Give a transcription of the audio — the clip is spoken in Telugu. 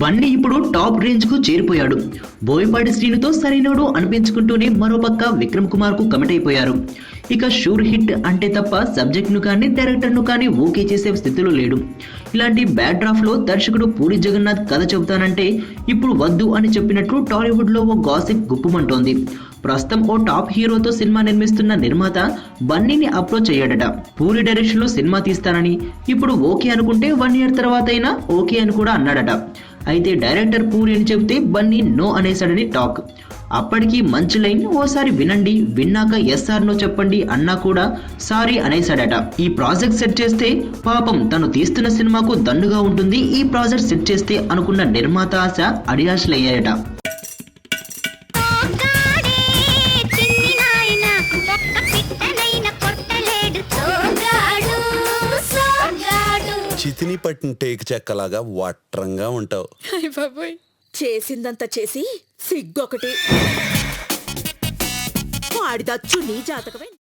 బన్నీ ఇప్పుడు టాప్ రేంజ్ కు చేరిపోయాడు. బోయపాటి శ్రీనుతో సరైనోడు అనిపించుకుంటూనే మరోపక్క విక్రమ్ కుమార్ కు కమిట్ అయిపోయారు. ఇక షూర్ హిట్ అంటే తప్ప సబ్జెక్ట్ ను కానీ డైరెక్టర్ ను కానీ ఓకే చేసే స్థితిలో లేడు. ఇలాంటి బ్యాడ్ డ్రాఫ్ట్ లో దర్శకుడు పూరి జగన్నాథ్ కథ చెబుతానంటే ఇప్పుడు వద్దు అని చెప్పినట్లు టాలీవుడ్ లో ఓ గాసిప్ గుప్పుమంటోంది. ప్రస్తుతం ఓ టాప్ హీరోతో సినిమా నిర్మిస్తున్న నిర్మాత బన్నీని అప్రోచ్ అయ్యాడట. పూరి డైరెక్షన్ లో సినిమా తీస్తానని, ఇప్పుడు ఓకే అనుకుంటే 1 year తర్వాత అయినా ఓకే అని కూడా అన్నాడట. అయితే డైరెక్టర్ పూరి అని చెబితే బన్నీ నో అనేసాడని టాక్. అప్పటికి మంచి లైన్ ఓసారి వినండి, విన్నాక ఎస్ఆర్ నో చెప్పండి అన్నా కూడా సారీ అనేసాడట. ఈ ప్రాజెక్ట్ సెట్ చేస్తే పాపం తను తీస్తున్న సినిమాకు దన్నుగా ఉంటుంది, ఈ ప్రాజెక్ట్ సెట్ చేస్తే అనుకున్న నిర్మాత ఆశ అడియాశలయ్యాయట. చితిని పట్టిన టేక్ చెక్కలాగా వట్రంగా ఉంటావు. చేసిందంతా చేసి సిగ్గొకటి వాడిదచ్చు నీ జాతకమే.